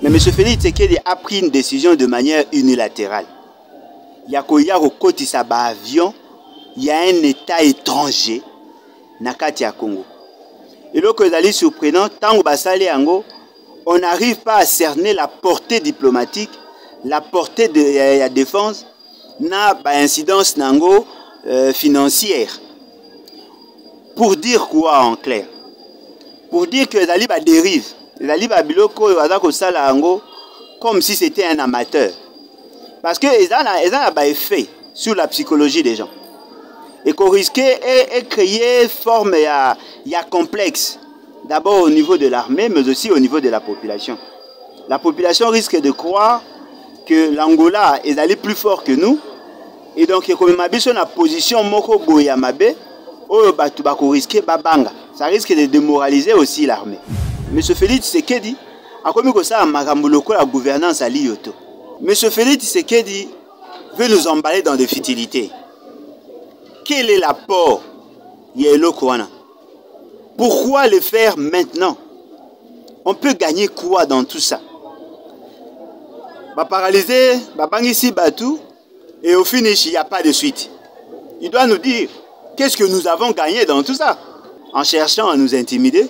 Mais M. Félix Tshisekedi a pris une décision de manière unilatérale. Il y a un côté avion, il y a un État étranger dans le Congo. Et là, c'est surprenant, tant que on n'arrive pas à cerner la portée diplomatique, la portée de la défense, na incidence financière. Pour dire quoi en clair? Pour dire que les alibas dérive. Les alibas biloko comme si c'était un amateur. Parce que ils ont un effet sur la psychologie des gens. Et qu'on risquait de créer une forme complexe. D'abord au niveau de l'armée, mais aussi au niveau de la population. La population risque de croire que l'Angola est allé plus fort que nous. Et donc, comme on sur la position moko boyamabe, ça risque de démoraliser aussi l'armée. M. Félix Tshisekedi a commis comme ça la gouvernance à l'IOTO. M. Félix Tshisekedi veut nous emballer dans des futilités. Quel est l'apport Yelo Kouana? Pourquoi le faire maintenant? On peut gagner quoi dans tout ça? Paralyser, bangisi batou, et au finish, il n'y a pas de suite. Il doit nous dire qu'est-ce que nous avons gagné dans tout ça. En cherchant à nous intimider,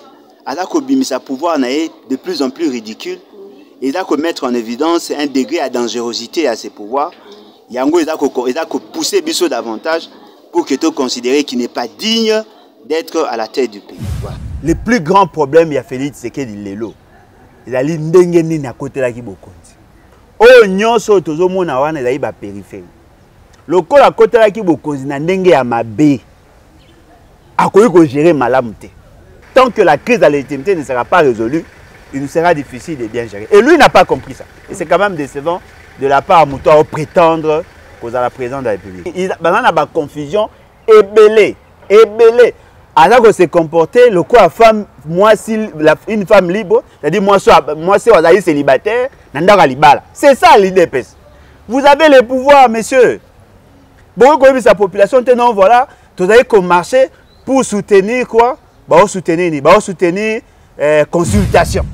sa pouvoir est de plus en plus ridicule. Il a mettre en évidence un degré de dangerosité à ses pouvoirs. Il a pousser Bissot davantage pour que tu considères qu'il n'est pas digne d'être à la tête du pays. Voilà. Le plus grand problème, il y a Félix Tshisekedi Lelo. Il a dit ndengeni na côté la kibokonzi. Oh nyonso tozomona wana ezali ba périphérie. Lokola côté la kibokonzi na ndenge ya mabe. Akoyi ko gérer malamu te. Tant que la crise de la légitimité ne sera pas résolue, il nous sera difficile de bien gérer. Et lui n'a pas compris ça. Et c'est quand même décevant de la part de Moutoua prétendre qu'aux à la présidente de la République. Il y a une confusion ébellée. Alors que c'est comporté, le quoi femme, moi si une femme libre, c'est-à-dire moi si on est célibataire, c'est ça l'idée. Vous avez le pouvoir, messieurs. Beaucoup de sa population, non, voilà, vous avez comme marché pour soutenir quoi? Soutenir consultation.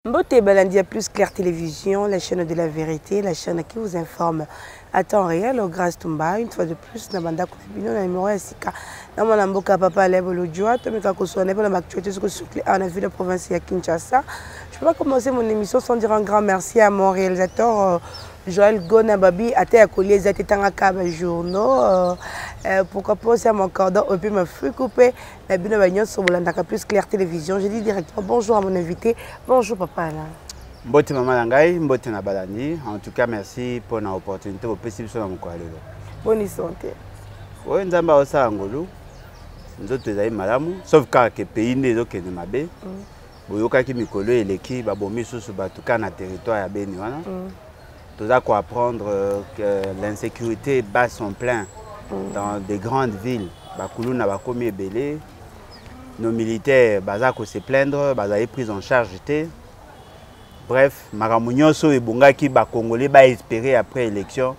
Mbote Balandia plus Claire Télévision, la chaîne de la vérité, la chaîne qui vous informe à temps réel, au Grâce Tumba, une fois de plus, Nabanda Koubino, la numéro Sika, Namana Mboka Papa Lebo Lodjoa, Tomika Kosone, pour la actualité sur la ville de province de Kinshasa. Je ne peux pas commencer mon émission sans dire un grand merci à mon réalisateur Joël Gonababi, à terre collier, à terre journaux. Pourquoi pas aussi à mon cordon, et puis me fut coupé. La bine bagnon sur Bolandaka plus Claire Télévision. Je dis directement bonjour à mon invité. Bonjour papa là. Mbote maman Langai, mbote na balani. En tout cas, merci pour l'opportunité au possible sur mon coalelo. Bonne santé. Oui, nous avons ça en Angolou. Nous autres les malamu, sauf quand que pays n'est aucun de ma baie. Boyoka qui mikolo et l'équipe ba bomi sous batuka na territoire ya beni wana. Tout ça quoi apprendre que l'insécurité bat son plein dans des grandes villes. Bakoulou na bakomi belé. Nos militaires bazako se plaindre, bazaï pris en charge té. Bref, Maramounioso et Bungaki ba Congolais ba espérer après élection.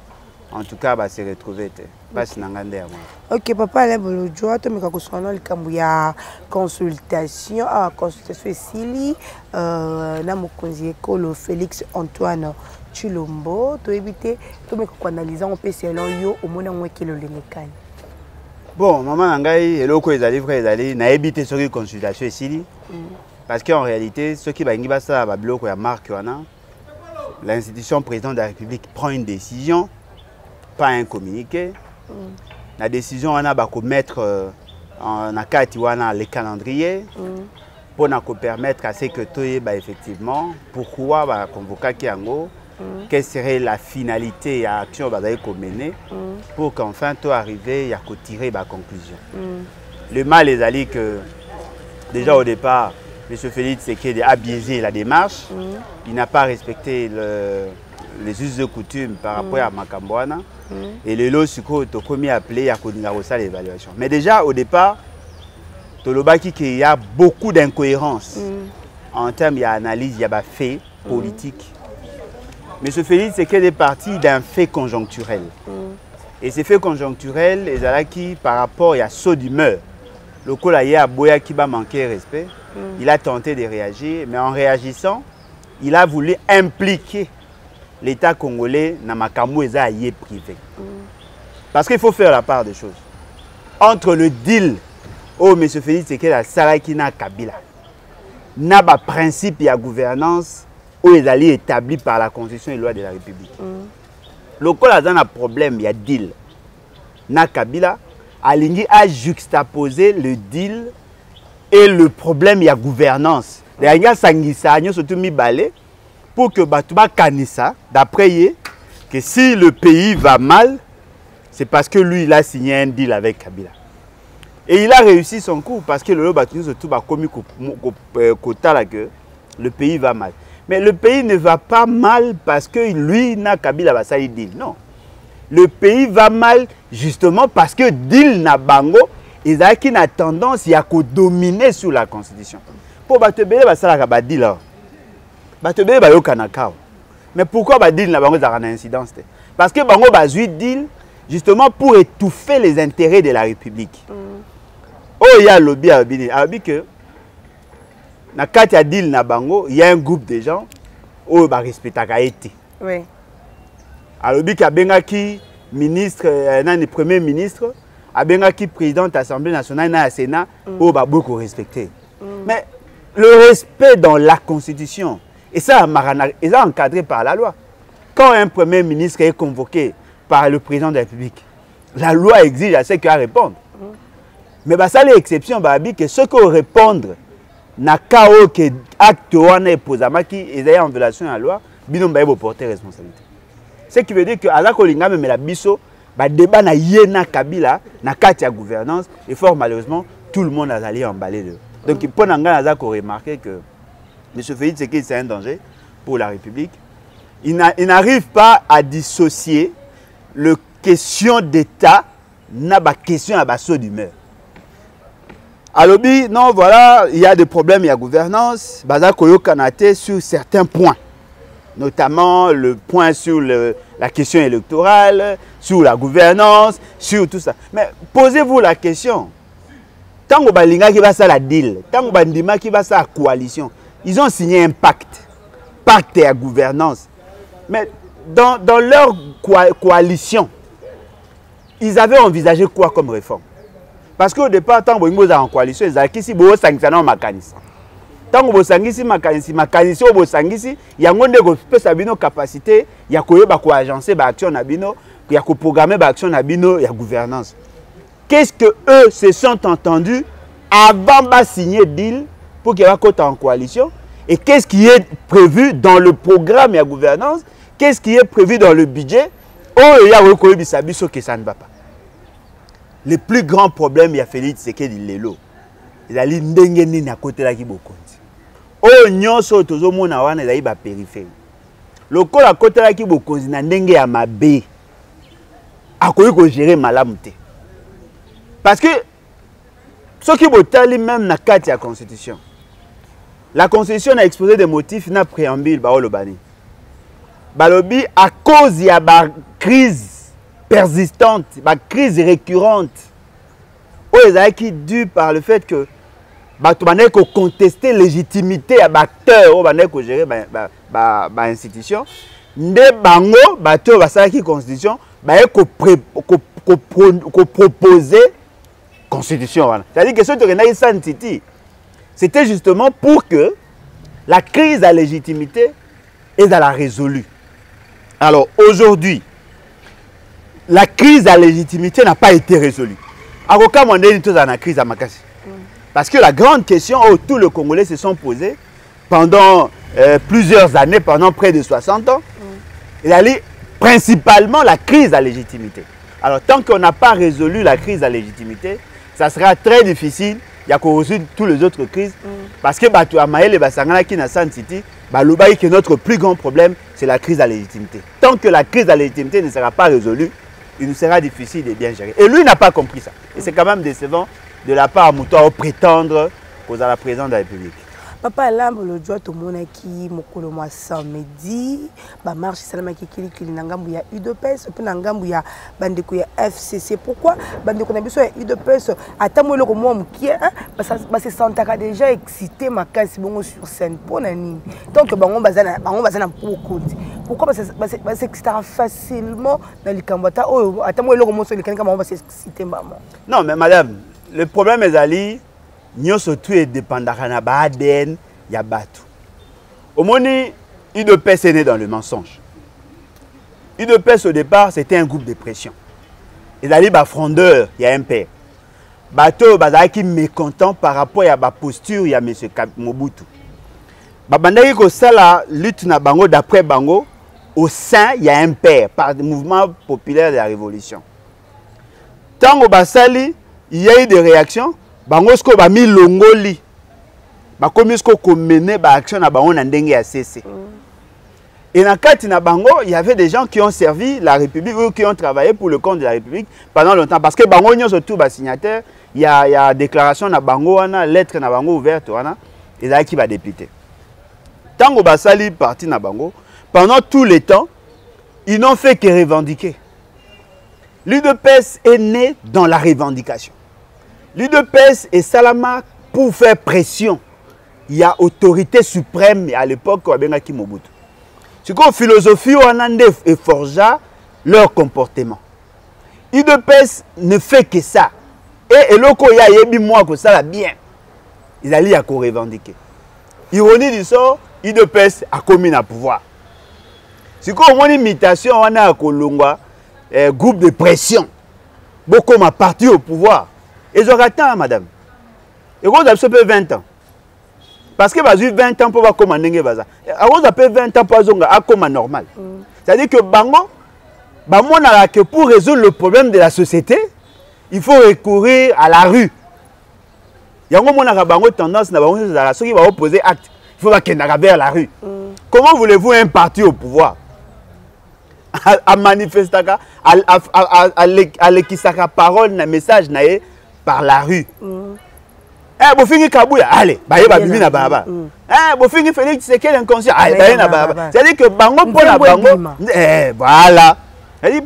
En tout cas, va se retrouver. Ok, papa, là, le joie, tu me as dit que ya consultation, consultation ici, na mon conseiller le Félix Antoine Chilombo, tu éviter, tu me analyser un peu selon yo au monde où qui le lenekani. Bon, maman Nangai, et loko ezali vrai ezali, na éviter sur une consultation ici, parce qu'en réalité, ceux qui va ngiba ça ba bloko ya marque wana, l'institution président de la République prend une décision, pas un communiqué. La décision on a mettre en akati wana les calendriers pour nous permettre à ce que tout effectivement pourquoi va convoquer Kiango, quelle serait la finalité et l'action va mener pour qu'enfin tout arriver à tirer la conclusion. Le mal est allé que déjà au départ M. Félix Tshisekedi a biaisé la démarche, il n'a pas respecté les us de coutume par rapport à Makambouana. Et le lot, tu as commis appelé à l'évaluation. Mais déjà, au départ, Tolobaki qu'il y a beaucoup d'incohérences en termes d'analyse, il y a des faits politiques. Mais ce Félix, c'est qu'elle est partie d'un fait conjoncturel. Et ces faits conjoncturels, qui par rapport à saut d'humeur, le colaïa à Boya qui va manquer de respect, il a tenté de réagir, mais en réagissant, il a voulu impliquer l'État congolais dans Makamou et Zaïe privé. Parce qu'il faut faire la part des choses. Entre le deal, oh, M. Félix, c'est que la Saraki na Kabila, n'a pas principe et gouvernance où ils allaient établis par la Constitution et la loi de la République. Le col a un problème, il y a deal. Na Kabila, Alingi a juxtaposé le deal et le problème, il y a gouvernance. Il y a Sangisa, surtout mi balé, pour que Batouba Kanissa, d'après lui, que si le pays va mal, c'est parce que lui, il a signé un deal avec Kabila. Et il a réussi son coup parce que le Batouba surtout a commis quota que le pays va mal. Mais le pays ne va pas mal parce que lui, n'a Kabila va ça deal. Non. Le pays va mal justement parce que deal na bango, ils ont une tendance à dominer sur la Constitution. Pour Batouba, ça va deal là. Batouba va yokanaka. Mais pourquoi ba deal na bango za na incidence? Parce que bango ba zui deal justement pour étouffer les intérêts de la République. Oh, il y a lobby à Abi que na kati ya deal na bango, il y a un groupe de gens où ba respectaka été. Oui. Alobi ka bengaki ministre nani premier ministre, a bengaki président de l'Assemblée nationale na Sénat où ba beaucoup respecter. Mais le respect dans la Constitution et ça est encadré par la loi. Quand un premier ministre est convoqué par le président de la République, la loi exige à ceux qui doivent répondre. Mais ça c'est l'exception que ceux qui répondre na kao que acte wana eposamaki ezali en violation à la loi, bino mbaye porter responsabilité. Ce qui veut dire que ala kolinga même la biso ba débat na yena Kabila na kati ya gouvernance et fort malheureusement tout le monde a allé emballer de. Donc pour nanga naza ko remarquer que M. Félix Tshisekedi c'est un danger pour la République. Il n'arrive pas à dissocier le question d'État na ba question à basso d'humeur. Alobi, non, voilà, il y a des problèmes, il y a gouvernance. Baza Koyo Kanate sur certains points, notamment le point sur la question électorale, sur la gouvernance, sur tout ça. Mais posez-vous la question. Tant que Balinga qui va ça la deal, tant que Bandima qui va ça la coalition, ils ont signé un pacte, pacte à gouvernance. Mais dans leur coalition, ils avaient envisagé quoi comme réforme? Parce qu'au départ, tant que vous êtes en coalition, ils ont dit que vous êtes en makanisi. Tant que vous êtes en makanisi, il y a une capacité, il y a une agencer l'action, il y a une programmer l'action, il y a une gouvernance. Qu'est-ce que eux se sont entendus avant de signer le deal pour qu'il y ait en coalition? Et qu'est-ce qui est prévu dans le programme et la gouvernance? Qu'est-ce qui est prévu dans le budget? Oh, il y a que ça ne va pas. Le plus grand problème, il y a Félix Tshisekedi Lelo. Il a dit ndengeni na côté la kibokonzi. Oh nyonso tozomona wana ezali ba périphérie. Lokola côté la kibokonzi na ndenge ya mabe. Akoyi ko gérer malamu te. Parce que ce qui botali même na kati ya constitution. La constitution a exposé des motifs na préambule ba olobani. Balobi à cause ya ba crise persistante, la crise récurrente, qui est due par le fait que tu contester la légitimité à l'acteur qui gérer l'institution, ne bango qui constitution proposer constitution. C'est-à-dire que ce que c'était justement pour que la crise à légitimité est à la résolue. Alors aujourd'hui, la crise à légitimité n'a pas été résolue. À aucun moment donné, nous avons une crise à Makassi. Parce que la grande question où tous les Congolais se sont posés pendant plusieurs années, pendant près de 60 ans, il y a principalement la crise à légitimité. Alors tant qu'on n'a pas résolu la crise à légitimité, ça sera très difficile. Il y a qu'on résoudre toutes les autres crises. Parce que Batu Amael et Basangana qui na San City, que notre plus grand problème, c'est la crise à légitimité. Tant que la crise à légitimité ne sera pas résolue, il nous sera difficile de bien gérer. Et lui n'a pas compris ça. Et c'est quand même décevant de la part de Moutou prétendre aux à la présidente de la République. Papa Lambo le joie tout monde qui mokolo moi samedi ba marche salama qui na ngambu ya UDPS pe na ngambu ya bandeko ya FCC. Pourquoi bandeko na biso ya UDPS atamo le mo mkie ba se sentaka déjà excité makasi bongo sur scène pour na nini donc bango bazana pour compte. Pourquoi ba s'excitera facilement dans les kambata oh atamo le mo so le kanka ba s'exciter maman. Non mais madame, le problème est ali nous surtout dépendant de l'ADN, il y a Batou. Au moment UDPS est né dans le mensonge. UDPS au départ, c'était un groupe de pression. Et d'aller bas frondeur, il y a un père. Bateau, qui est mécontent par rapport à la posture, il y a M. Mobutu. Babandaki ko sala lutte na bango d'après bango, au sein, il y a un père par le mouvement populaire de la révolution. Tant au basali, il y a eu des réactions. Bangosko ba mi longoli ba komisko ko mener ba action na bango na ndenge ya CC. Et dans kati na bango, il y avait des gens qui ont servi la République ou qui ont travaillé pour le compte de la République pendant longtemps parce que bango nyo surtout ba signataire, il y a déclaration na bango wana, lettre na bango ouverte wana et là qui va député. Tango basali parti na bango, pendant tout le temps, ils n'ont fait que revendiquer. L'UDPS est né dans la revendication. L'UDPS et Salama pour faire pression. Il y a autorité suprême à l'époque Wabengaki Mobutu. C'est comme philosophie Wanande et forja leur comportement. l'UDPS ne fait que ça. Et loko ya yebi moi que ça la bien. Ils allaient à revendiquer. Ironie du sort, l'UDPS a commis à pouvoir. C'est comme une imitation on a Kolongwa groupe de pression. Beaucoup ma parti au pouvoir. Et ils ont atteint, madame. Et vous avez 20 ans. Parce que vous avez 20 ans pour voir comment vous avez 20 ans pour voir comment normal. C'est-à-dire que pour résoudre le problème de la société, il faut recourir à la rue. Il y a une tendance à ceux qui vont opposer acte. Il faut qu'ils aillent vers la rue. Comment voulez-vous un parti au pouvoir à manifester, à l'équisaka parole, un message par la rue. Eh, Bofingi Kabouya, allez, baye ba bibi na baba. Eh, Bofingi Félix Tshisekedi inconscient, allez, baye na baba. C'est-à-dire que bango pour la bango, voilà. C'est-à-dire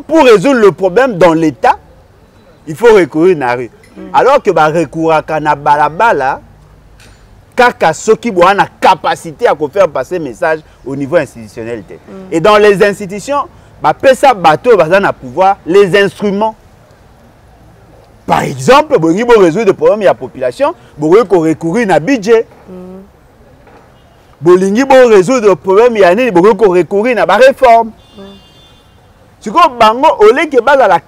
pour résoudre le problème dans l'État, il faut recourir à la rue. Alors que ba recourir à na balabala, kaka soki bo na capacité à faire passer message au niveau institutionnel. Et dans les institutions, ba pesa bateau bazana pouvoir les instruments. Par exemple, si vous résoudre des problèmes de la population, vous pouvez recourir à un budget. Si vous résoudre des problèmes, vous pouvez recourir à une réforme. Si vous êtes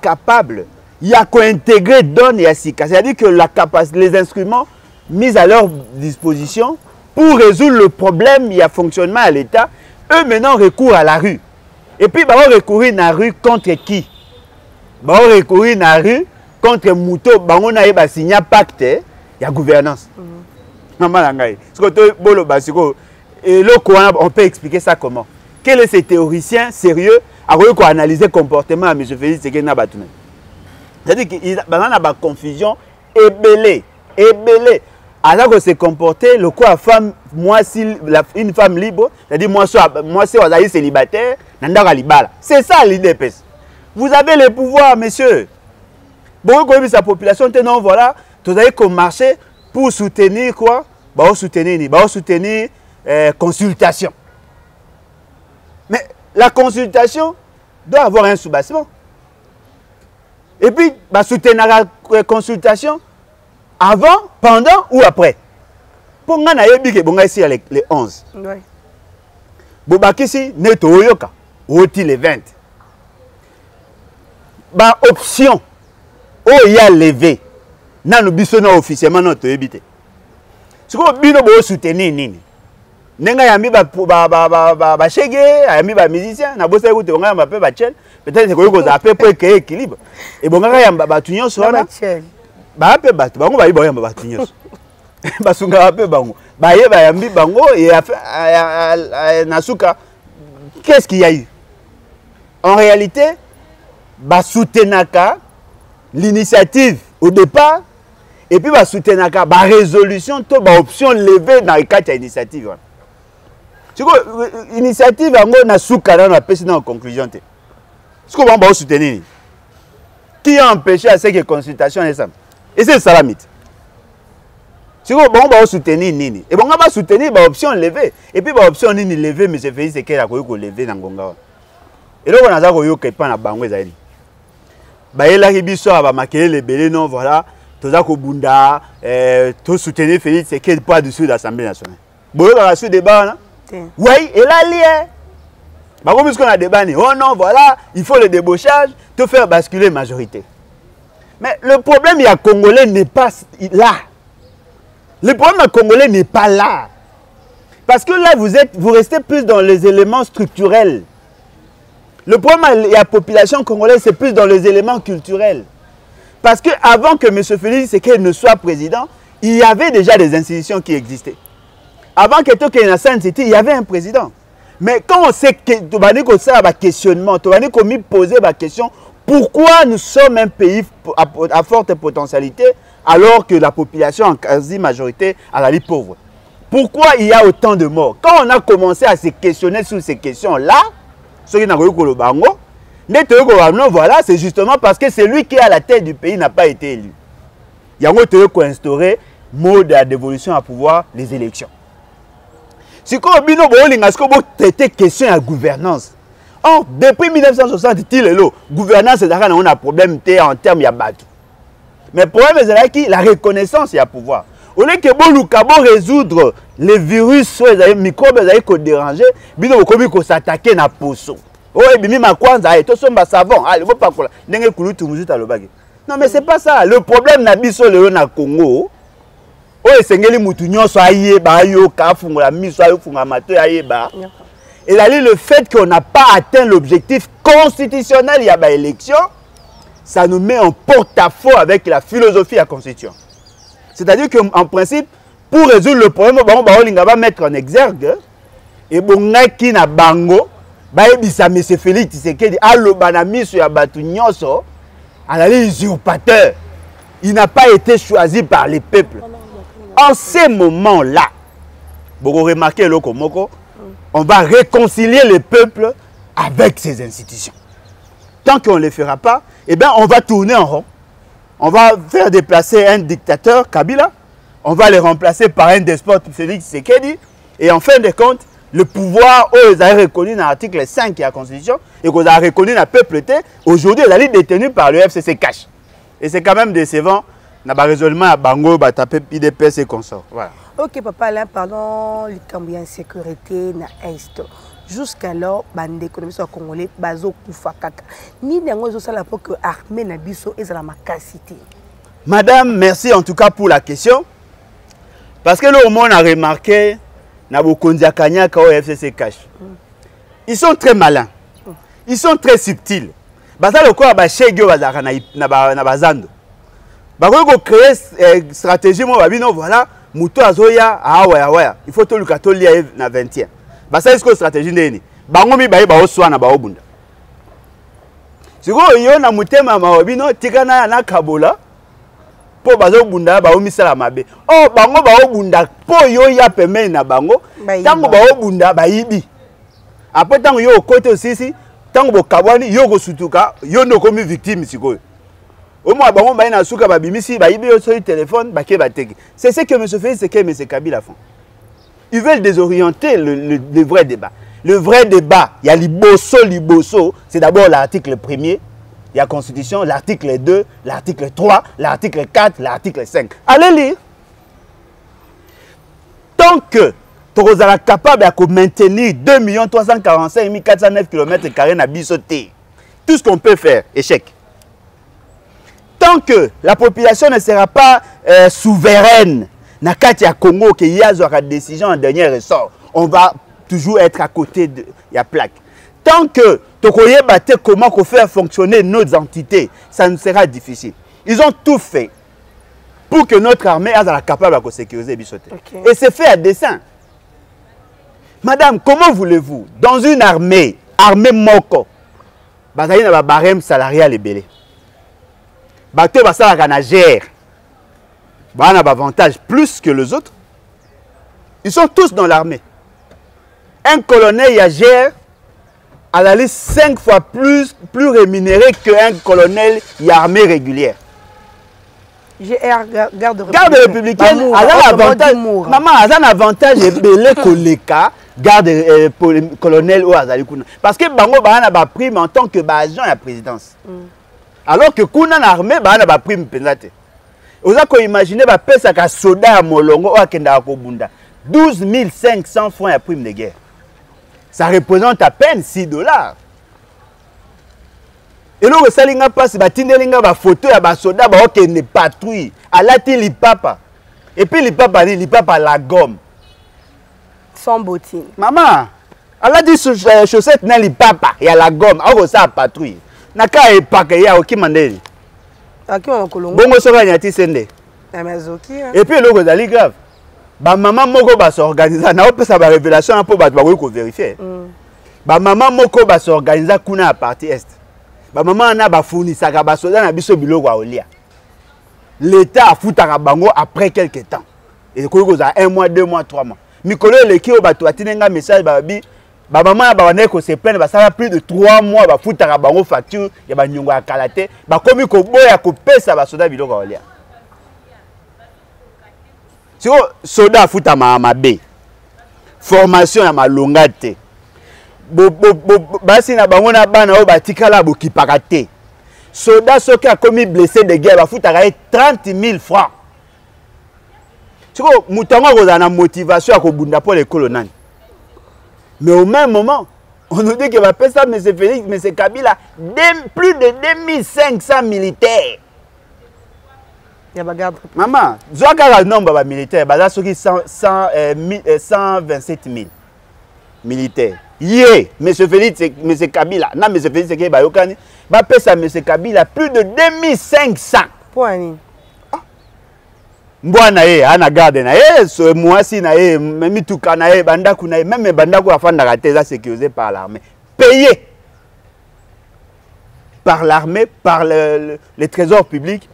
capable, il y a qu'à intégrer donne et assika. C'est-à-dire que les instruments mis à leur disposition pour résoudre le problème, il y a fonctionnement à l'État, eux maintenant recourent à la rue. Et puis, ils vont recourir à la rue contre qui? Ils vont recourir à la rue contre Mouto, bango na yeba signer pacte ya gouvernance. Et on peut expliquer ça comment? Quel est ce théoricien sérieux à analyser le comportement de M. Félix Tshisekedi na Batoumé? C'est-à-dire qu'il y a une confusion ébélée. Alors que se comporter, le quoi femme, moi si une femme libre, c'est-à-dire moi c'est célibataire, c'est ça l'UDPS. Vous avez le pouvoir, monsieur. Bon, comme sa population, non, voilà, vous avez comme marché pour soutenir quoi? Soutenir consultation. Mais la consultation doit avoir un soubassement. Et puis, soutenir la consultation avant, pendant ou après. Pour nous, on a ici les 11. Bobakisi, neto oyoka, oti les 20. Option. Oh, il y a levé. Nous bisons officiellement notre éviter. Si vous voulez soutenir Nini, Nenga yambi ba chege, yambi ba musicien, na bossa écoute on a un peu bachel, peut-être que vous avez pour créer équilibre. Et bon nga yamba ba tunyo soana. Ba pe ba bango ba ibo yamba ba tunyo. Ba sunga pe bango. Ba ye ba yambi bango et nasuka. Qu'est-ce qu'il y a eu? En réalité, ba soutenaka l'initiative au départ, et puis va soutenir ba résolution to ba option levée dans le cadre de l'initiative. C'est quoi initiative yango na soukana na pesi na conclusion te. Ce qu'on va soutenir. Qui a empêché à ce que consultation est ça? Et c'est ça la mythe. Si on va soutenir nini et on va soutenir ba option levée et puis ba option nini levée mais c'est fait c'est qu'elle a ko lever na ngonga. Et là on a za ko yoka pa na bango ezali. Ba ela biso ba makele lebele non voilà, toza ko bunda to soutenir Félix c'est qu'elle pas dessus l'Assemblée nationale. Boyo ka sur débat là. Oui, et là lié. Bah comme qu'on a débat ni oh non voilà, il faut le débauchage, te faire basculer majorité. Mais le problème il y a Congolais n'est pas là. Le problème congolais n'est pas là. Parce que là, vous restez plus dans les éléments structurels. Le problème de la population congolaise, c'est plus dans les éléments culturels. Parce qu'avant que M. Félix Tshisekedi ne soit président, il y avait déjà des institutions qui existaient. Avant que il y avait un président. Mais quand on sait que tu vas dire que ça a questionnement, tu vas dire qu'on poser la question, pourquoi nous sommes un pays à forte potentialité alors que la population en quasi-majorité à la vie pauvre? Pourquoi il y a autant de morts? Quand on a commencé à se questionner sur ces questions-là, voilà, c'est justement parce que celui qui est à la tête du pays n'a pas été élu. Il y a un instauré mode de dévolution à pouvoir les élections. Si on a traité question à gouvernance, or, depuis 1960, la gouvernance, c'est un problème en termes de bateau. Mais le problème, c'est la reconnaissance, il y a pouvoir. Au lieu que vous résoudre les virus, les microbes, qui déranger, vous s'attaquer à la poisson. Oh, et bien, ma kwanza, et tout ça, savon. Allez, vous pas quoi. Non, mais c'est pas ça. Le problème, n'a pas le Congo. Oh, c'est que les moutons sont aïe, bayo, kafung, la mise, funga mato, aïe, ba. Et là, le fait qu'on n'a pas atteint l'objectif constitutionnel, il y a une élection, ça nous met en porte-à-faux avec la philosophie de la Constitution. C'est-à-dire qu'en principe, pour résoudre le problème, on va mettre en exergue, et bon, qui n'a bango, ça M. Félix Tshisekedi, allo banami sur Yabatu Nyonso, à la usurpateur. Il n'a pas été choisi par les peuples. En ces moments-là, vous remarquez le Komoko, on va réconcilier les peuples avec ces institutions. Tant qu'on ne le fera pas, eh bien, on va tourner en rond. On va faire déplacer un dictateur, Kabila. On va le remplacer par un despote, Félix Tshisekedi. Et en fin de compte, le pouvoir, ils ont reconnu dans l'article 5 de la Constitution et qu'on a reconnu dans le peuple, aujourd'hui, ils sont détenus par le FCC cash. Et c'est quand même décevant. On a résolument à Bango, taper PDPS et consorts. Voilà. Ok, papa, là, pardon, le cambien de sécurité na Est. Jusqu'alors, bande économie soit congolais, bazo kufakaka. Ni n'ango ça la pour que armée na biso et la macacité. Madame, merci en tout cas pour la question. Parce que là, au moins, on a remarqué, na bokondia kanyaka au FCC cash. Ils sont très malins. Ils sont très subtils. Basa le quoi ba shegyo bazaka na bazando. Ba ko créer stratégie mo babino voilà, muto azoya awa. Il faut to lukato lia na 20e. Basa isko stratégie ndeni. Bango mi baye ba oswana ba obunda. Siko yo na mutema mabino tikana na kabola. Po bazo bunda ba omisala mabe. Oh bango ba obunda po yo ya pemene na bango. Tango ba obunda ba yibi. Après tango yo côté aussi tango bo kabwani yo go sutuka yo no komi victime sikoyo. Au moins bango ba na suka ba bimisi ba yibi yo sur le téléphone ba ke ba teki. C'est ce que M. Félix, c'est que M. Kabila font. Ils veulent désorienter le vrai débat. Le vrai débat, il y a liboso, c'est d'abord l'article 1er. Il y a la Constitution, l'article 2, l'article 3, l'article 4, l'article 5. Allez lire. Tant que tu es capable de maintenir 2 345 409 km² à bisoté, tout ce qu'on peut faire, échec. Tant que la population ne sera pas souveraine, na kati ya Congo, qu'il y a une décision en dernier ressort, on va toujours être à côté de la plaque. Tant que Tokoye Bate comment faire fonctionner nos entités, ça nous sera difficile. Ils ont tout fait pour que notre armée soit capable de sécuriser Bissoté. Okay. Et c'est fait à dessein. Madame, comment voulez-vous, dans une armée moko, bazali na barème salarial ebele. Bato basala kana gère. bah, on a un avantage plus que les autres. Ils sont tous dans l'armée. Un colonel Yagère à la liste 5 fois plus rémunéré qu'un colonel armée régulière. Garde républicaine, elle a un avantage. Maman, elle a un avantage belé koleka garde colonel ou Azalikuna. Parce que bango ba na ba prime en tant que agent à la présidence. Alors que kuna na armée ba na ba prime pendate. Vous avez imaginé ba pesa ka soda à molongo ou akenda ko bunda. 12 500 francs à prime de guerre. Ça représente à peine $6. Et là, ça linga passe, batindelinga ba photo ya ba soda ba okende patrouille. Alati lipapa. Et puis lipapa la gomme. Sans bottine. Maman, alati chaussette na lipapa ya la gomme. Oko sa patrouille. Naka epaka ya okimandeli. Akima kolongo. Bongo soka nyati sende. Amazoki. Et puis loko zali grave. Ba maman moko ba s'organiser na opesa ba révélation pour ba ko vérifier. Ba maman moko ba s'organiser kuna à partie est. Ba maman na ba fournissaka ba soda na biso biloko a olia. L'état a foutaka bango après quelques temps. Et ko za 1 mois, 2 mois, 3 mois. Mikolo leki o bato atinenga message ba bi ba maman ba wana ko se plaindre ba ça plus de 3 mois ba foutaka bango facture ya ba nyongo ya kalate ba komi ko boya ko pesa ba soda biloko a olia. Si o soda futa mabe formation ya malonga te basi na bango na bana o batikala bokipaka te soda soki akomi blessé de guerre bafutaka ye 30 000 francs. Siko mutango kozala na motivation ya kobunda pour l'école nani. Mais au même moment on nous dit que bapesa M. Félix, M. Kabila plus de 2500 militaires. Maman, le nombre de militaires, c'est 127 000 militaires. Hier, M. Félix, M. Kabila, non, M. Félix, c'est M. Kabila plus de 2500. Point. Mbwana ye, ana garde na ye, so mwasi na ye, mituka na ye, bandaku na ye, même bandaku afanda rateza sécurisé par l'armée. Payé par l'armée, par les trésors publics.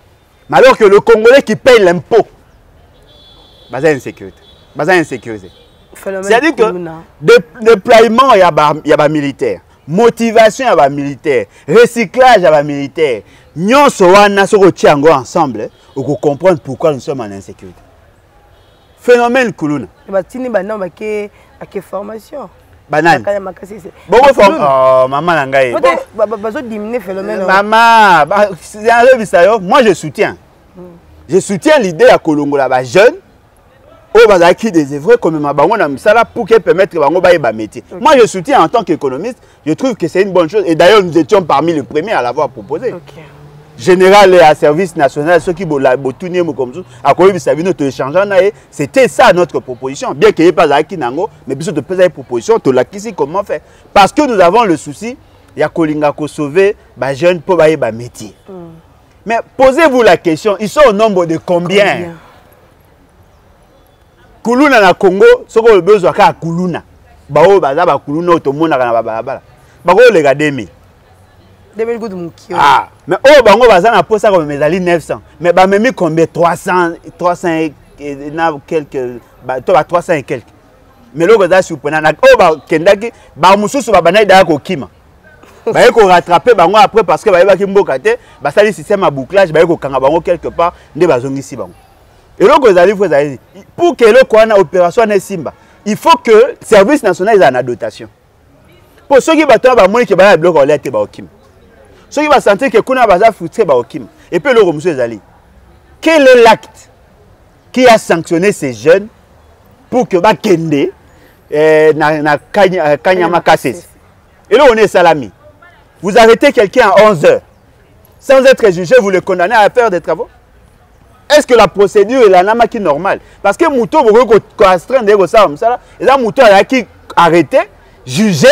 Mais alors que le Congolais qui paye l'impôt, c'est insécurité. C'est-à-dire que déploiement, il y a des militaires, motivation, il y a des militaires, recyclage, il y a des militaires. Nous sommes ensemble pour comprendre pourquoi nous sommes en insécurité. Phénomène Koulouna. Formation. Banane. Maman Nangaye. Maman, moi je soutiens. Je soutiens l'idée à Kolongola ba jeune au bazaki des œuvres comme ma bango na misala pour qu'elle permette bango ba yeba métier. Moi je soutiens en tant qu'économiste, je trouve que c'est une bonne chose et d'ailleurs nous étions parmi les premiers à l'avoir proposé. Okay. Général et à service national ceux qui botunye mo comme ça à quoi bisabino to échangeant naé, c'était ça notre proposition. Bien qu'il n'y ait pas zaki nango, mais biso de poser une proposition to la kisi comment faire parce que nous avons le souci ya kolinga ko sauver ba jeune pour ba yeba métier. Mais posez-vous la question, ils sont au nombre de combien? Kuluna na Congo, ce qu'on a besoin de Kuluna. Bao baza ba Kuluna otomona kana babala. Bako le gademi. 2000 goud mukio. Ah, mais oh bango baza na posa comme mezali 900. Mais ba memi combien 300 et na quelques ba to ba 300 et quelques. Mais loko za supona na oh ba kendaki ba mususu ba banai da ko kima. Bah il faut rattraper bango après parce que bah il va qu'il mboka te bah ça le système à bouclage bah il faut kanga bango quelque part ne bazongi si bango et donc vous allez pour que le quoi na opération na simba il faut que service national ait une dotation pour ceux qui battent ba moi qui ba bloc olé te ba okim ceux qui va sentir que kuna baza frustré ba okim et puis le monsieur ezali quel est l'acte qui a sanctionné ces jeunes pour que ba kende na kanyama kasses et là on est salami. Vous arrêtez quelqu'un à 11 h. Sans être jugé, vous le condamnez à faire des travaux. Est-ce que la procédure est la namaki normale? Parce que Mouto, vous avez astreindre de ça, et là, Mouto a qui arrêté, jugé,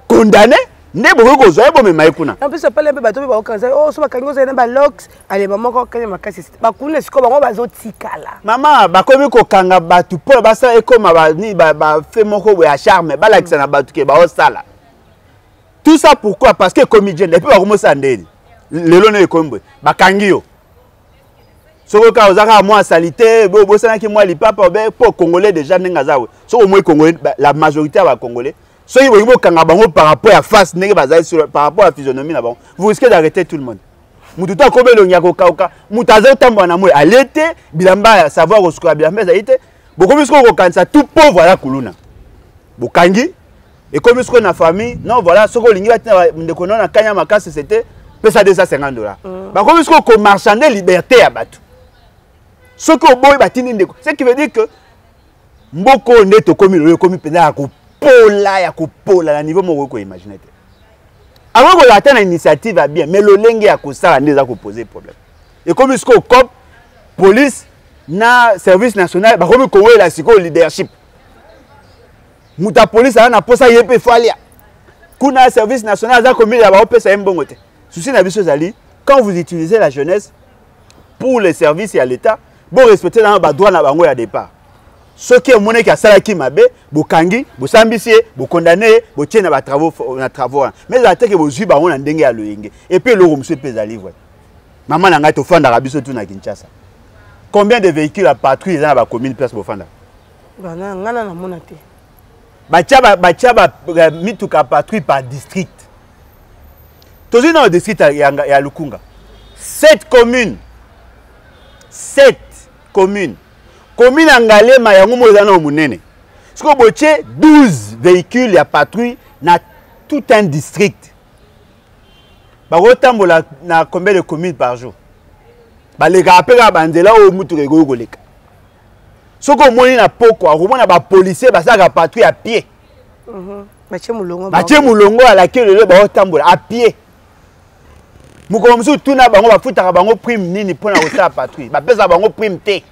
condamné. Ne vous avez pas même maïkouna. En plus, ça parle un peu de bateau, oh, so bakango za na lox, allez maman ko kanya makasi. Ba kuna siko bango bazo tikala. Maman, ba komi ko kanga batu po ba sa ekoma ba ni ba fait moko ya charme, ba la kisana batu ke ba osala. Tout ça pourquoi? Parce que comédien, et puis on commence à dire, le long est comme bakangio. Soko ka ozaka moi salité, bo sana ki moi lipapa pour congolais déjà nengazawe. Soko moi congolais la majorité va congolais. Soki bo kanga bango par rapport à face ndenge bazali sur par rapport à physionomie na bango. Vous risquez d'arrêter tout le monde. Mututa ko belo nyako kauka, mutaza tambo na moi alete bilamba savoir au score bilamba zaite. Boko bisko ko kansa tout pauvre la kuluna. Bokangi et comme ce qu'on a famille, non voilà, ce qu'on a kanya makasi c'était pesa $250. Bah comme ce qu'on marchande liberté à batu. Ce qu'on boy batini ndeko. Ce qui veut dire que mboko neto komi le komi pena ko pola na niveau moko ko imaginer. Alors qu'on atteint une initiative à bien, mais le lenge ya ko sala ndeza ko poser problème. Et comme ce qu'on cop police na service national ba comme ko la siko leadership. Muta police a na posa yepe falia. Kuna service national za komi ya ba opesa mbongote. Souci na biso zali, quand vous utilisez la jeunesse pour les services et à l'état, bon respecter dans ba droit na bango ya départ. Ce qui est monnaie qui a salaki mabe, bo kangi, bo sambisie, bo condamné, bo tiena ba travaux mais la tête que bo zui ba on ndenge ya loyenge. Et puis le monsieur pesa livre. Maman na ngai to fanda ka biso tout na Kinshasa. Combien de véhicules à patrouille dans ba commune place bo fanda? Bana ngana na monate. Bachaba mituka patrouille par district. Toujours dans le district ya Lukunga. 7 communes. 7 communes. Commune Angalema yango mozana munene. Siko boche 12 véhicules ya patrouille na tout un district. Ba rotambola na combien de communes par jour? Ba le rapela bandela o mutu rego goleka. Soko moni na poko akomona ba policier basaka patrouille à pied. Bache mulongo à laquelle le ba rotambola à pied. Muko msu tuna bango bafutaka bango prime nini pona osala patrouille. Ba pesa bango prime te.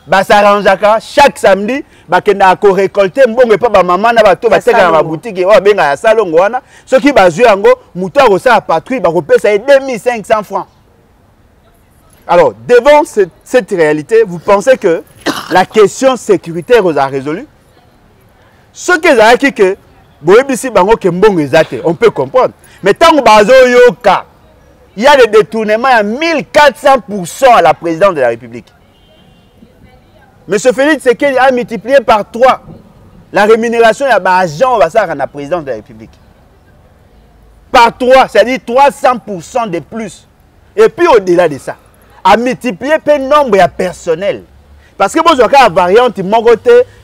Ba s'arrangeaka chaque samedi bakenda ko récolter mbongo pa ba maman na bato bateka na ba boutique o benga ya salongo wana soki bazwi yango muto akosala patrouille ba kopesa 2500 francs. Alors, devant cette réalité, vous pensez que la question sécuritaire vous a résolu? Ce que vous avez dit que on peut comprendre. Mais tant que il y a des détournements à 1400% à la présidence de la République. M. Félix Tshisekedi a multiplié par 3 la rémunération de l'agent à la présidence de la République. Par 3, c'est-à-dire 300% de plus. Et puis au-delà de ça, à multiplier le nombre de personnel. Parce que vous avez une variante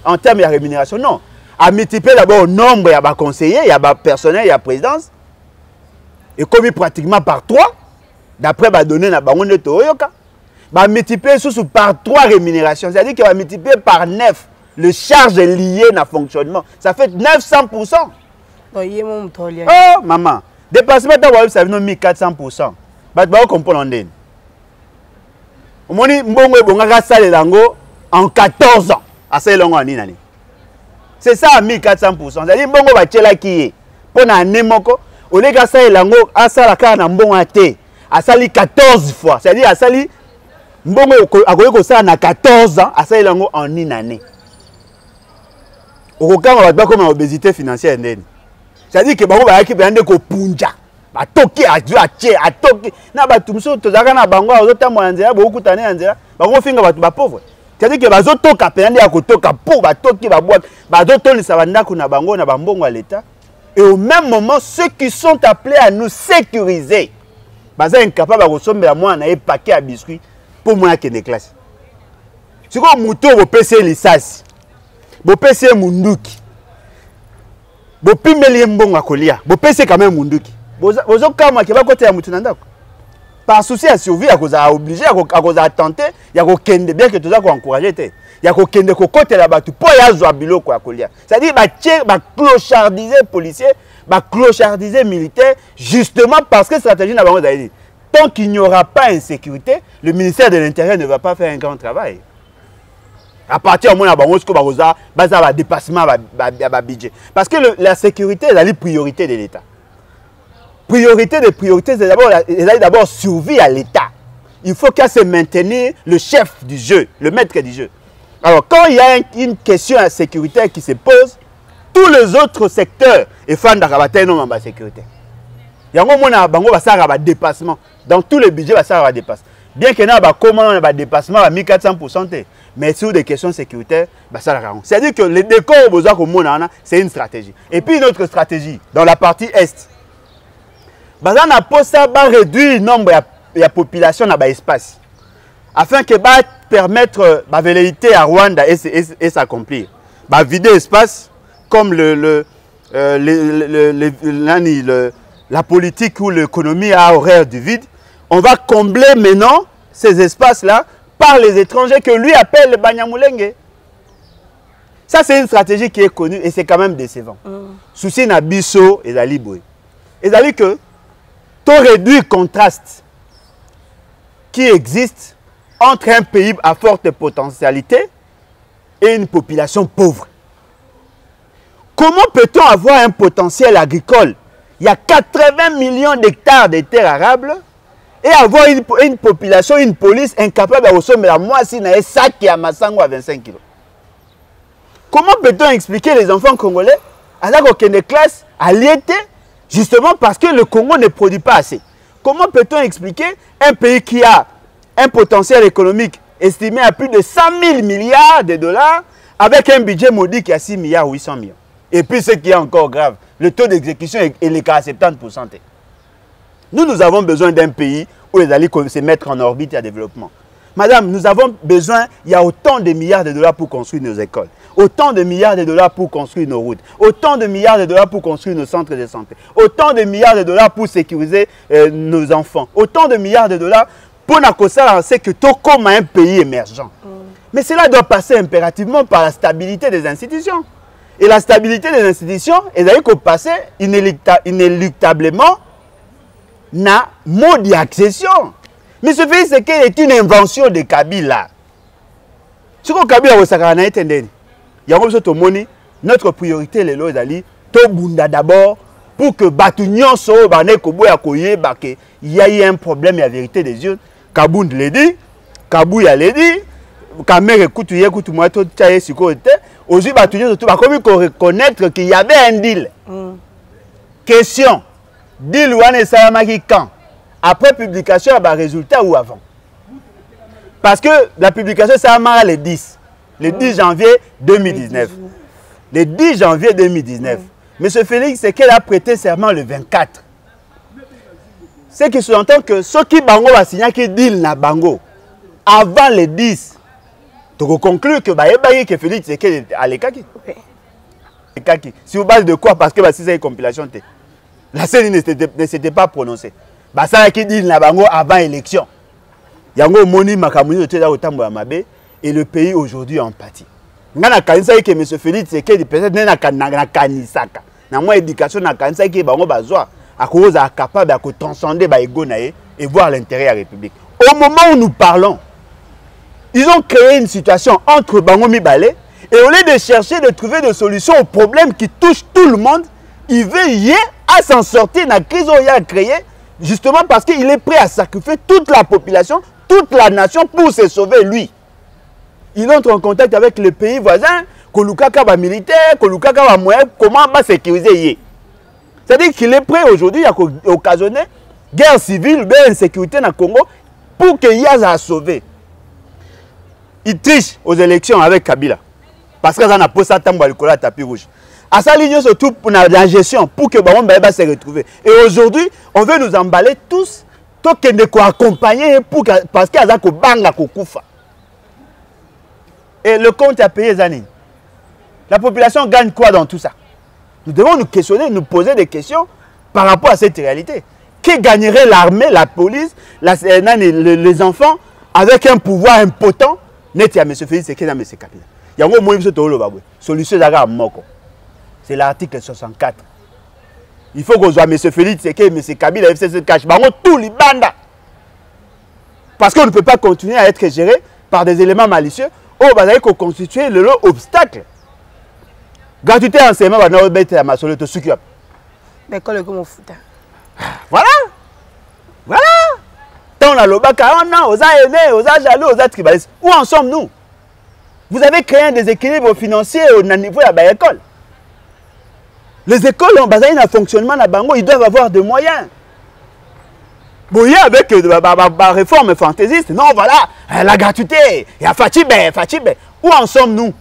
en termes de rémunération. Non. À multiplier d'abord le nombre de conseillers, il y a personnel, il y a présidence. Et comme pratiquement par 3, d'après les données, va multiplier par 3 rémunérations. C'est-à-dire qu'il va multiplier par 9 le charge lié à fonctionnement. Ça fait 900%. Oh, maman. Dépassement, ça veut dire 1400%. Vous comprenez? En 14 ans. C'est ça à 1400%. C'est-à-dire que vous pour na nemoko au lieu que ça elango asala ka na mbongo ate asali 14 fois. C'est-à-dire asali mbongo akoye ko ça na 14 ans asala elango en une année. Okokanga ba comme obésité financière ndeni. C'est-à-dire que bango ba yaki bande ko punja. Ba toki atie atoki na ba tumso tozaka na bango ozotamo nzela bo kutane nzela bango finga batu ba pauvre. C'est-à-dire que bazotoka pende ya kotoka pour batoki ba boîte bazotolisa bandako na bango na bambongo à l'état. Et au même moment, ceux qui sont appelés à nous sécuriser, ils sont incapables de ressembler à moi un paquet à biscuits pour moi qui est de classe. C'est comme mouton, vous pèsez les sas, vous pèsez munduki, vous pimez les mbonga kolia, vous pèsez quand même munduki. Vous avez quand même qui va côté à mouton. Par souci à survie, à cause à obliger, à cause à tenter, il y a qu'un bien que tout ça qu'on encourage. Il y a qu'un de côté là-bas, pour y avoir bilo quoi colia. C'est-à-dire bah clochardiser policiers, bah clochardiser militaires, justement parce que stratégie n'a pas dit. Tant qu'il n'y aura pas insécurité, le ministère de l'Intérieur ne va pas faire un grand travail. À partir du moment où on a un dépassement de budget. Parce que la sécurité est la priorité de l'État. Priorité des priorités, c'est d'abord survie à l'État. Il faut qu'à se maintenir le chef du jeu, le maître du jeu. Alors, quand il y a une question sécuritaire qui se pose, tous les autres secteurs font de sécurité. Il y a un dépassement. Dans tous les budgets, il y a un dépassement. Bien que nous avons un dépassement à 1400%, mais sur des questions sécuritaires, c'est-à-dire que le décor au besoin c'est une stratégie. Et puis une autre stratégie, dans la partie Est, on a réduire le nombre de la population dans l'espace, afin que permettre la velléité à Rwanda et s'accomplir. Vider l'espace comme la politique ou l'économie à horaire du vide. On va combler maintenant ces espaces-là par les étrangers que lui appelle le Banyamulenge. Ça, c'est une stratégie qui est connue et c'est quand même décevant. Souci na biso et Zali Boy. Et Zali que tu réduis le contraste qui existe entre un pays à forte potentialité et une population pauvre. Comment peut-on avoir un potentiel agricole? Il y a 80 millions d'hectares de terres arables et avoir une population, une police incapable de ressembler à moi si un sac qui a Massango à 25 kg. Comment peut-on expliquer les enfants congolais à la classe à l'été justement parce que le Congo ne produit pas assez? Comment peut-on expliquer un pays qui a un potentiel économique estimé à plus de 100 000 milliards de dollars avec un budget modique à 6 milliards 800 millions? Et puis ce qui est encore grave, le taux d'exécution est à 70%. Nous avons besoin d'un pays où les alliés se mettre en orbite et à développement. Madame, nous avons besoin, il y a autant de milliards de dollars pour construire nos écoles, autant de milliards de dollars pour construire nos routes, autant de milliards de dollars pour construire nos centres de santé, autant de milliards de dollars pour sécuriser nos enfants, autant de milliards de dollars pour c'est que tout comme un pays émergent. Mais cela doit passer impérativement par la stabilité des institutions. Et la stabilité des institutions, elle doit passer inéluctablement na mode d'accession. Mais ce fait, c'est qu'il est une invention de Kabila. Ce que Kabila a dit, notre priorité, les lois d'Ali, Tobunda d'abord, pour que Batunion soit il y a eu un problème et la vérité des yeux. Kabound l'a dit, Kabouya l'a dit, Kamer écoute, moi, tout tchaye sur côté. Aujourd'hui, Batunion, tout va reconnaître qu'il y avait un deal. Question. Deal Wane Salamaki quand? Après publication, il y a un résultat ou avant? Parce que la publication, ça a le 10. Le 10 janvier 2019. Le 10 janvier 2019. M. Félix, c'est qu'elle a prêté serment le 24. C'est que sous-entend que ceux qui bango va signer qui deal na bango avant le 10. Donc on conclut que Félix c'est qu'elle est à l'ékaki. Si vous basez de quoi? Parce que c'est une compilation. La scène ne s'était pas prononcée. Ça qui dit na bango avant l'élection. Yango moni makamuni de autant mabe et le pays aujourd'hui en pâtit. Ngana kanisa que M. Félix c'est que peut-être na kanisaka. Na moi éducation na kanisa que bango bazwa à cause à capable de transcender ba ego na et voir l'intérêt de la République. Au moment où nous parlons, ils ont créé une situation entre bango mibale et au lieu de chercher de trouver des solutions aux problèmes qui touchent tout le monde, il veut y à s'en sortir de la crise qu'il a créée, justement parce qu'il est prêt à sacrifier toute la population, toute la nation pour se sauver lui. Il entre en contact avec les pays voisins, Kolukaka va militaire, Kolukaka va moyen, comment va sécuriser. C'est-à-dire qu'il est prêt aujourd'hui à occasionner guerre civile, guerre insécurité dans le Congo pour qu'il y ait à sauver. Il triche aux élections avec Kabila. Parce que ça n'a pas ça à tapis rouge. À sa ligne, surtout pour la gestion, pour que Baron Baïba se retrouve. Et aujourd'hui, on veut nous emballer tous, tant qu'il ne soit accompagné parce qu'il y a un banga koufa. Et le compte a payé Zani. La population gagne quoi dans tout ça? Nous devons nous questionner, nous poser des questions par rapport à cette réalité. Que gagnerait l'armée, la police, les enfants avec un pouvoir impotent? Net à M. Félix, c'est qu'il y a M. Kabila. Il y a un moment où il solution à Moko. C'est l'article 64. Il faut qu'on soit M. Félix, c'est que M. Kabila, FCC cache. Tout les bandes. Parce qu'on ne peut pas continuer à être géré par des éléments malicieux. Oh, bah, il faut constituer le lot obstacle. Gratuité enseignement, on va mettre la maçonnerie de sucre. Mais quand le comme fout. Voilà. Voilà. Tant on a le bac, on a aux aînés, aux jaloux, aux tribalistes. Où en sommes-nous? Vous avez créé un déséquilibre financier au niveau de l'école. Les écoles ont besoin d'un fonctionnement à Bango, ils doivent avoir des moyens. Boyer avec la réforme fantaisiste. Non, voilà, la gratuité. Il y a Fatibé. Où en sommes-nous?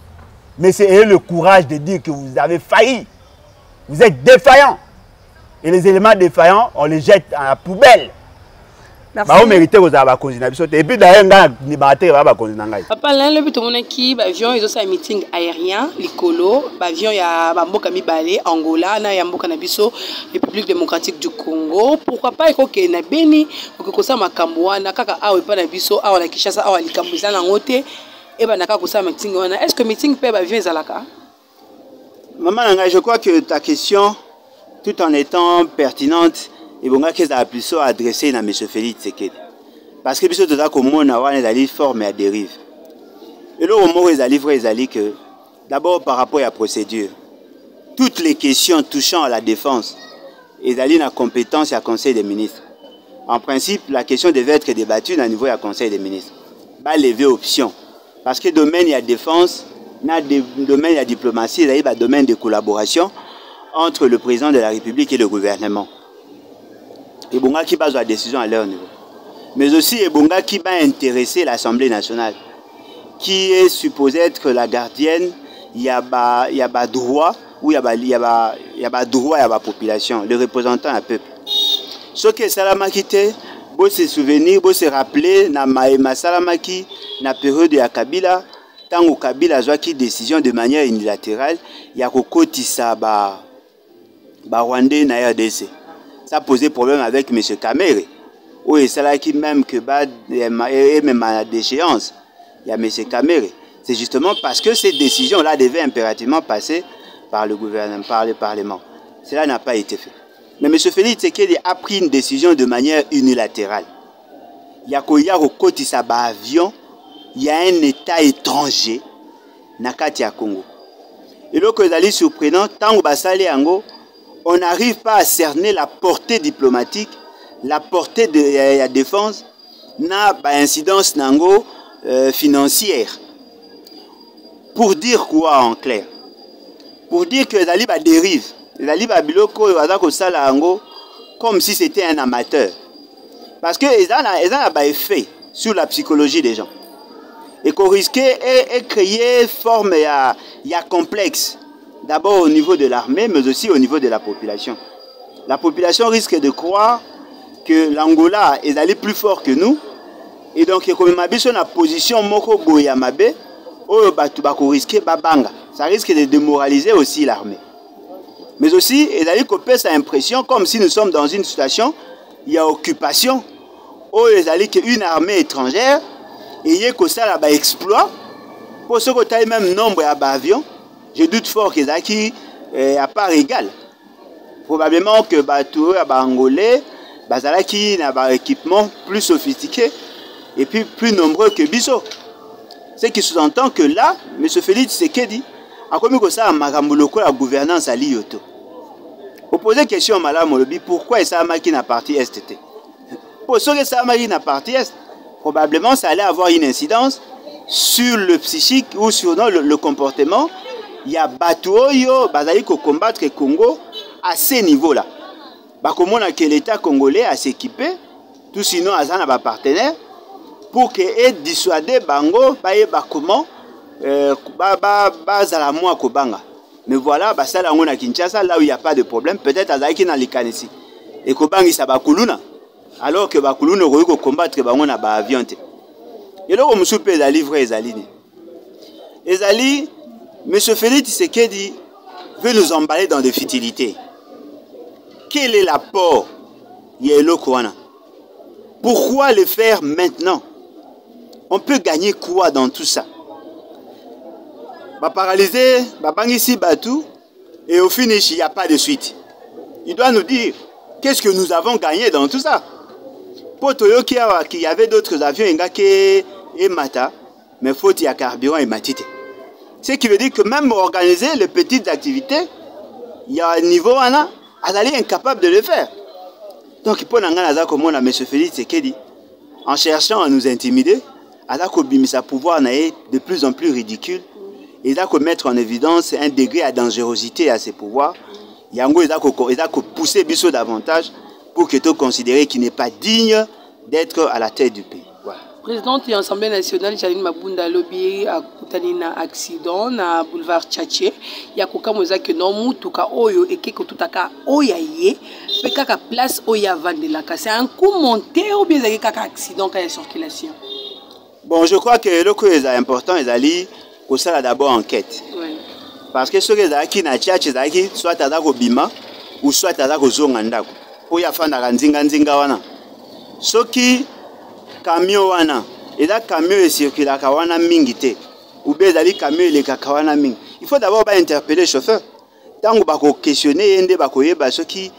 Mais c'est le courage de dire que vous avez failli. Vous êtes défaillant. Et les éléments défaillants, on les jette à la poubelle. Merci. Bah, on mérite vous avoir et puis d'ailleurs, papa, là, le but qui avion, ils ont un meeting aérien, l'icolo, avion, il y a Bamboka Mibale, Angola, na Yamboka Nabiso, République démocratique du Congo. Pourquoi pas, il faut que na Beni, que ça Makamboa, na Kaka Awe Panabiso, Awa la Kishasa, Awa Likambuza, na Ngote, et ben Naka Kosa meeting. Est-ce que meeting peut avion Zalaka? Maman, je crois que ta question, tout en étant pertinente, et bon, qu'est-ce que plutôt adressé à M. Félix Tshisekedi. Parce que plutôt tout ça, comme on a des formes à dérive. Et là, au moment où ils allaient que, d'abord par rapport à la procédure, toutes les questions touchant à la défense, ils allaient dans la compétence et à Conseil des ministres. En principe, la question devait être débattue au niveau du Conseil des ministres. Pas lever option. Parce que domaine il y a défense, dans le domaine il y a diplomatie, il y a domaine de collaboration entre le président de la République et le gouvernement. Et Bonga qui base la décision à leur niveau. Mais aussi et Bonga qui va intéresser l'Assemblée nationale, qui est supposée être la gardienne, il y a droit, ou il y a droit à la population, le représentant du peuple. Ce que Salamaki te, beau se souvenir, beau se rappeler, na Maema Salamaki, na période de Kabila, tant que Kabila a pris décision de manière unilatérale, il y a Kokotissa Rwandais na RDC. Ça posait problème avec M. Kamere. Oui, c'est là qui même que même à déchéance, il y a M. Kamere. C'est justement parce que ces décisions-là devaient impérativement passer par le gouvernement, par le Parlement. Cela n'a pas été fait. Mais M. Félix Tshisekedi a pris une décision de manière unilatérale. Il y a un avion, il y a un État étranger, Nakati à Congo. Et là, que c'est surprenant, tant que on n'arrive pas à cerner la portée diplomatique, la portée de la défense, na incidence financière. Pour dire quoi en clair? Pour dire que les Aliba dérive. Les Aliba biloko comme si c'était un amateur. Parce que ils ont un effet sur la psychologie des gens. Et qu'on risquait et créer forme complexe. D'abord au niveau de l'armée, mais aussi au niveau de la population. La population risque de croire que l'Angola est allé plus fort que nous. Et donc, comme ma biso na position moko boyamabe, ça risque de démoraliser aussi l'armée. Mais aussi, il a copié sa impression comme si nous sommes dans une situation, il y a occupation, où il a une armée étrangère, et il y a ça là exploit, pour ce que tu as même nombre d'avions. Je doute fort que ça qui à part égal. Probablement que les Angolais qui ont un équipement plus sophistiqué et puis plus nombreux que Bisso. Ce qui sous-entend que là, M. Félix Tshisekedi a commis que ça à Maramboloko la gouvernance à l'IOTO. Vous posez question à Madame Molobi, pourquoi ça a qui n'a parti STT? Pour ce que ça a qui n'a parti Est, probablement ça allait avoir une incidence sur le psychique ou sur le comportement. Il y a Batouoyo, Bazali ko combattre le Congo à ces niveaux-là. Comment que l'État congolais a s'équipé, tout sinon à un partenaire, pour que dissuader Bango, comment Bazalamwa Kobanga. Mais voilà, ça là on a Kinshasa, là où il n'y a pas de problème, peut-être à Zaïki dans les Kanesi. Et Kobangi ça Bakuluna, alors que Bakuluna aurait combattre Bango na avion. Et là on me soupe les livres Ezali. Ezali, M. Félix Tshisekedi veut nous emballer dans des futilités. Quel est l'apport Yelo Kouana? Pourquoi le faire maintenant? On peut gagner quoi dans tout ça? Paralyser, bangisi batou, et au finish, il n'y a pas de suite. Il doit nous dire qu'est-ce que nous avons gagné dans tout ça. Pour Toyo qu'il y avait d'autres avions, et Mata, mais faut qu'il y a carburant et matite. Ce qui veut dire que même organiser les petites activités, il y a un niveau, elle est incapable de le faire. Donc, il peut comme on a M. Félix Tshisekedi, en cherchant à nous intimider, sa pouvoir est de plus en plus ridicule. Il a mettre en évidence un degré à dangerosité à ses pouvoirs. Il a pousser Bisso davantage pour que tu considères qu'il n'est pas digne d'être à la tête du pays. Voilà. Présidente de l'Assemblée nationale, Janine Mabunda Lobby a contenu un accident na boulevard Tchatché. Il y a quelqu'un qui a dit que non, mutuka oyo et que tout a oyaye, mais kaka place oya vandelaka. C'est un coup monté ou bien il y a kaka accident quand il y a circulation. Bon, je crois que le coup est important, ils allaient pour ça d'abord enquête. Oui. Parce que ceux qui na Tchatché, soit à Bima ou soit à Zongandako. Oya fanda nzinga wana. Ceux qui camion wana et là camion est circulé à kawana mingite ou bien dali camion le kawana ming. Il faut d'abord interpeller le chauffeur. Tant que bako questionner ende bako yeba ceux qui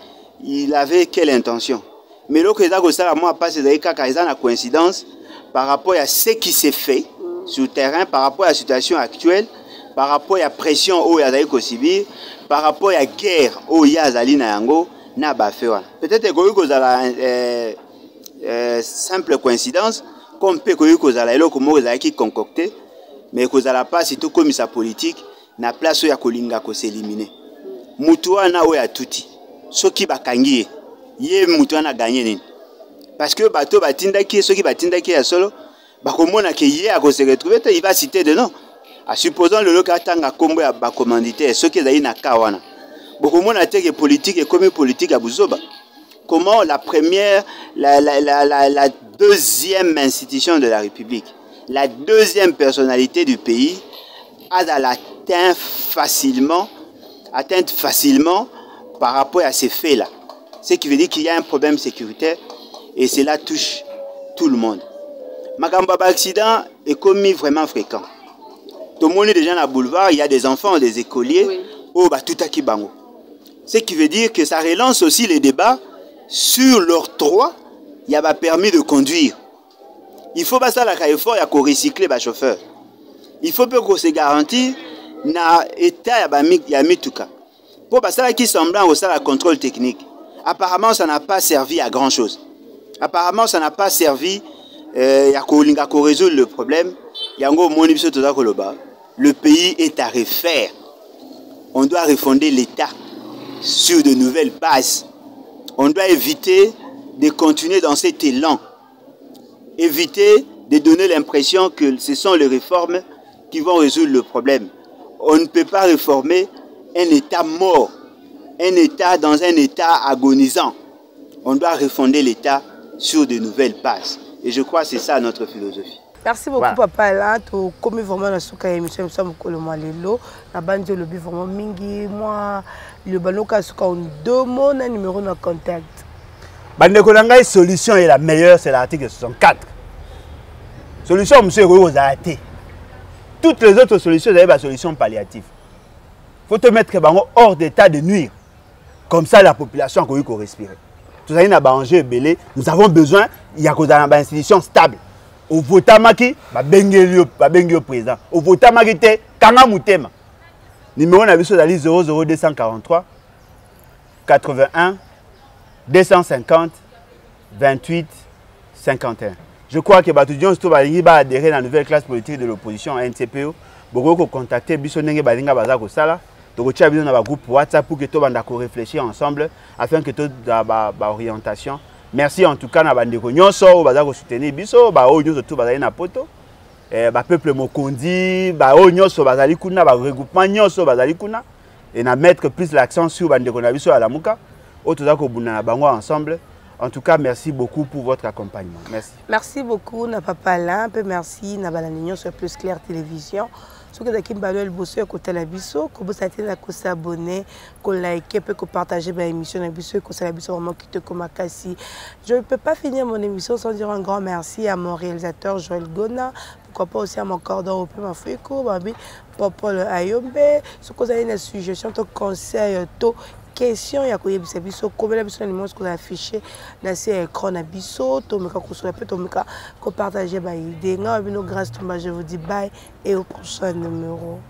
il avait quelle intention. Mais le que ça ça moi pas c'est kaka na coïncidence par rapport à ce qui s'est fait sur le terrain, par rapport à la situation actuelle, par rapport à la pression où il y a ko subir, par rapport à la guerre où il y a zali na yango na ba fait wana. Peut-être que la simple coïncidence, comme peut que concocté, mais que ça pas si tout comme sa politique, na place où ya kolinga ko s'éliminer. Mutua na oya tuti. Ce qui va gagner, yé mutua na gagné ni. Parce que bateau batinda qui ceux qui batinda qui ya solo, ba komona ke yé a ko se retrouver, il va citer de nom. À supposant le lokatanga kombo ya ba commanditaire, ceux qui zaï na kawana. Bokomona te que politique et comme politique à buzoba. Comment la première, la deuxième institution de la République, la deuxième personnalité du pays a atteint facilement par rapport à ces faits-là. Ce qui veut dire qu'il y a un problème sécuritaire et cela touche tout le monde. Makamba accident est commis vraiment fréquent. Tout le monde est déjà dans le boulevard, il y a des enfants, des écoliers, oh bah tout à qui bango. Ce qui veut dire que ça relance aussi les débats sur l'octroi, il y a pas permis de conduire. Il faut pas ça la effort, il y a qu'on recycler les chauffeurs. Il faut que qu'on se garantit na état ya mituka. Pour pas ça qui semblant au ça la contrôle technique. Apparemment ça n'a pas servi à grand chose. Apparemment ça n'a pas servi ya qu'on résoudre le problème. Yango moni biso toza koloba. Le pays est à refaire. On doit refonder l'État sur de nouvelles bases. On doit éviter de continuer dans cet élan. Éviter de donner l'impression que ce sont les réformes qui vont résoudre le problème. On ne peut pas réformer un État mort, un État dans un État agonisant. On doit refonder l'État sur de nouvelles bases. Et je crois que c'est ça notre philosophie. Merci beaucoup, voilà. Papa. Là, tu as commis vraiment dans ce cas émission, nous sommes le malelo. La bande de lobby vraiment mingi. Moi, le ballon qui a en 2 mots, un numéro de contact. Bande Kolanga, solution est la meilleure, c'est l'article 64. Solution, monsieur Rose a été. Toutes les autres solutions, c'est la solution palliative. Il faut te mettre hors d'état de nuire. Comme ça, la population a pu respirer. Tout ça, il y a un enjeu belé. Nous avons besoin, il y a une institution stable. Au votamaki, ba bengeli président. Au votamaki te kanga mutema. Numéro na biso dali 00243 81 250 28 51. Je crois que Batoudion sto balingi ba adhérer à la nouvelle classe politique de l'opposition NCPO. Boko ko contacter biso ndenge balinga baza ko sala. Donc tu as besoin d'un groupe WhatsApp pour que tout banda ko réfléchir ensemble afin que tout ba orientation. Merci en tout cas na bandeko nyonso baza ko soutenir biso ba o nyonso tout bazali na poto ba peuple mokondi ba o nyonso bazali kuna ba regroupement nyonso bazali kuna et na mettre plus l'accent sur bandeko na biso à la muka o toza ko buna na bango ensemble. En tout cas, merci beaucoup pour votre accompagnement. Merci. Merci beaucoup, na papa là, un peu merci na balanignon sur Plus Clair Télévision. Ce que vous avez bossé à côté de la biso, que vous avez s'abonner, que liker, que partager l'émission de la biso, que c'est la biso vraiment qui te comme je ne peux pas finir mon émission sans dire un grand merci à mon réalisateur Joël Gona, pourquoi pas aussi à mon cordon au ma frico, Paul Ayombe, ce que vous avez une suggestion, ton conseil, ton question ya koyebisa biso komela biso na numéro ko affiché na sur écran na biso to meka ko sur peut to meka ko partager ba idée nga bino grâce Tumba, je vous dis bye et au prochain numéro.